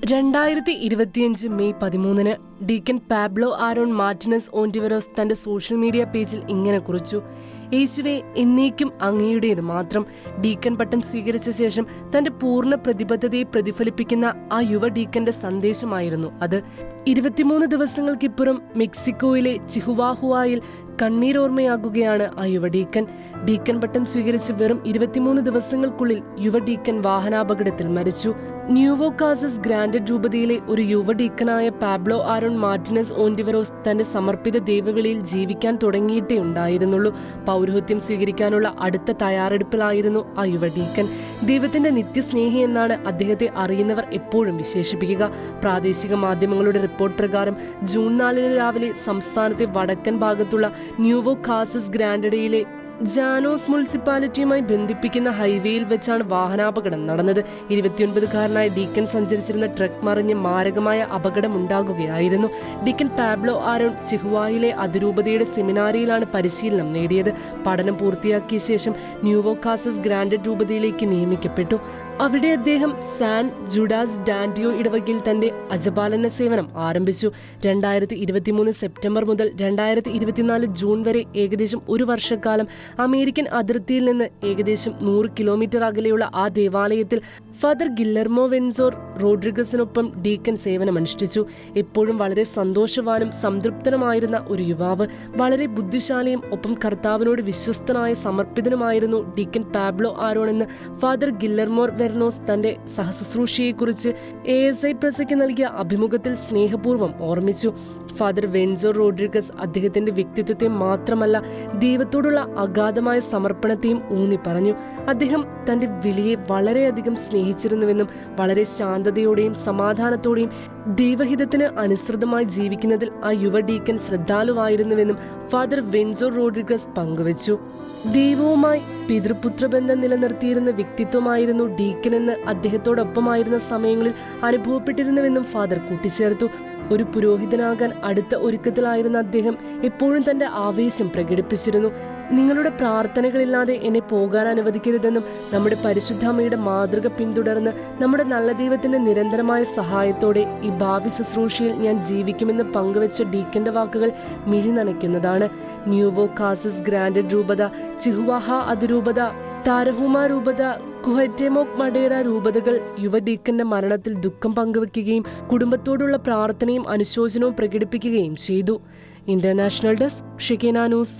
2025 May 13 deacon Pablo Aaron Martinez Ontiveros തന്റെ social media പേജിൽ ഇങ്ങനെ കുറിച്ചു: യേശുവേ, എന്നേക്കും അങ്ങയുടേത് മാത്രം. ഡീക്കൻ പട്ടം സ്വീകരിച്ച ശേഷം തന്റെ പൂർണ്ണ പ്രതിബദ്ധതയെ പ്രതിഫലിപ്പിക്കുന്ന ആ യുവ ഡീക്കന്റെ സന്ദേശമായിരുന്നു അത്. 23 ദിവസങ്ങൾക്കിപ്പുറം മെക്സിക്കോയിലെ ചിഹുവാഹുവായിൽ കണ്ണീരോർമ്മയാകുകയാണ് ആ യുവ ഡീക്കൻ. ഡീക്കൻ പട്ടം സ്വീകരിച്ച് വെറും 23 ദിവസങ്ങൾക്കുള്ളിൽ യുവ ഡീക്കൻ വാഹനാപകടത്തിൽ മരിച്ചു. ന്യൂവോ കാസസ് ഗ്രാൻഡ് രൂപതയിലെ ഒരു യുവ ഡീക്കനായ പാബ്ലോ ആരോൺ മാർട്ടിനസ് ഓന്റിവെറോസ് തന്റെ സമർപ്പിത ദൈവവിളിയിൽ ജീവിക്കാൻ തുടങ്ങിയിട്ടേ ഉണ്ടായിരുന്നുള്ളൂ. പൗരോഹിത്യം സ്വീകരിക്കാനുള്ള അടുത്ത തയ്യാറെടുപ്പിലായിരുന്നു ആ യുവ ഡീക്കൻ. ദൈവത്തിന്റെ നിത്യസ്നേഹി എന്നാണ് അദ്ദേഹത്തെ അറിയുന്നവർ എപ്പോഴും വിശേഷിപ്പിക്കുക. പ്രാദേശിക മാധ്യമങ്ങളുടെ റിപ്പോർട്ട് പ്രകാരം ജൂൺ 4 രാവിലെ സംസ്ഥാനത്തെ വടക്കൻ ഭാഗത്തുള്ള ന്യൂവോ കാസസ് ഗ്രാൻഡയിലെ ജാനോസ് മുനിസിപ്പാലിറ്റിയുമായി ബന്ധിപ്പിക്കുന്ന ഹൈവേയിൽ വെച്ചാണ് വാഹനാപകടം നടന്നത്. 29-കാരനായ ഡീക്കൻ സഞ്ചരിച്ചിരുന്ന ട്രക്ക് മറിഞ്ഞ് മാരകമായ അപകടമുണ്ടാകുകയായിരുന്നു. ഡീക്കൻ പാബ്ലോ ആരോൺ ചിഹുവായിലെ അതിരൂപതയുടെ സെമിനാരിയിലാണ് പരിശീലനം നേടിയത്. പഠനം പൂർത്തിയാക്കിയ ശേഷം ന്യൂവോ കാസസ് ഗ്രാൻഡ് രൂപതയിലേക്ക് നിയമിക്കപ്പെട്ടു. അവിടെ അദ്ദേഹം സാൻ ജുഡാസ് ഡാൻഡിയോ ഇടവകയിൽ തന്റെ അജപാലന സേവനം ആരംഭിച്ചു. 2023 സെപ്റ്റംബർ മുതൽ 2024 ജൂൺ വരെ ഏകദേശം ഒരു വർഷക്കാലം അമേരിക്കൻ അതിർത്തിയിൽ നിന്ന് ഏകദേശം 100 കിലോമീറ്റർ അകലെയുള്ള ആ ദേവാലയത്തിൽ ഫാദർ ഗില്ലർമോ വെൻസോർ റോഡ്രിഗസിനൊപ്പം ഡീക്കൻ സേവനമനുഷ്ഠിച്ചു. എപ്പോഴും വളരെ സന്തോഷവാനും സംതൃപ്തനുമായിരുന്ന ഒരു യുവാവ്, വളരെ ബുദ്ധിശാലിയും ഒപ്പം കർത്താവിനോട് വിശ്വസ്തനായ സമർപ്പിതനുമായിരുന്നു ഡീക്കൻ പാബ്ലോ ആരോൺ എന്ന് ഫാദർ ഗില്ലർമോ വെർണോസ് തന്റെ സഹശുശ്രൂഷയെക്കുറിച്ച് ASI പ്രസയ്ക്ക് നൽകിയ അഭിമുഖത്തിൽ സ്നേഹപൂർവ്വം ഓർമ്മിച്ചു. ഫാദർ വെൻസോർ റോഡ്രിഗസ് അദ്ദേഹത്തിന്റെ വ്യക്തിത്വത്തെ മാത്രമല്ല, ദൈവത്തോടുള്ള അഗാധമായ സമർപ്പണത്തെയും ഊന്നി പറഞ്ഞു. അദ്ദേഹം തന്റെ വിളിയെ വളരെയധികം സ്നേഹിച്ചിരുന്നുവെന്നും വളരെ ശാന്തതയോടെയും സമാധാനത്തോടെയും ദൈവഹിതത്തിന് അനുസൃതമായി ജീവിക്കുന്നതിൽ ആ യുവ ഡീക്കൻ ശ്രദ്ധാലുവായിരുന്നുവെന്നും ഫാദർ വെൻസോർ റോഡ്രിഗസ് പങ്കുവച്ചു. ദൈവവുമായി പിതൃപുത്രബന്ധം നിലനിർത്തിയിരുന്ന വ്യക്തിത്വമായിരുന്നു ഡീക്കനെന്ന് അദ്ദേഹത്തോടൊപ്പമായിരുന്ന സമയങ്ങളിൽ അനുഭവപ്പെട്ടിരുന്നുവെന്നും ഫാദർ കൂട്ടിച്ചേർത്തു. ഒരു പുരോഹിതനാകാൻ അടുത്ത ഒരുക്കത്തിലായിരുന്ന അദ്ദേഹം എപ്പോഴും തന്റെ ആവേശം പ്രകടിപ്പിച്ചിരുന്നു. നിങ്ങളുടെ പ്രാർത്ഥനകളില്ലാതെ എന്നെ പോകാൻ അനുവദിക്കരുതെന്നും നമ്മുടെ പരിശുദ്ധ അമ്മയുടെ മാതൃക പിന്തുടർന്ന് നമ്മുടെ നല്ല ദൈവത്തിന്റെ നിരന്തരമായ സഹായത്തോടെ ഈ ഭാവി ശുശ്രൂഷയിൽ ഞാൻ ജീവിക്കുമെന്ന് പങ്കുവെച്ച ഡീക്കന്റെ വാക്കുകൾ മിഴി നനയ്ക്കുന്നതാണ്. ന്യൂവോ കാസസ് ഗ്രാൻഡ് രൂപത, ചിഹുവാഹ അതിരൂപത, താരഹുമ രൂപത, കുഹറ്റെമോക് മഡേറ രൂപതകൾ യുവ ഡീക്കന്റെ മരണത്തിൽ ദുഃഖം പങ്കുവെക്കുകയും കുടുംബത്തോടുള്ള പ്രാർത്ഥനയും അനുശോചനവും പ്രകടിപ്പിക്കുകയും ചെയ്തു. International desk, Shekinah news.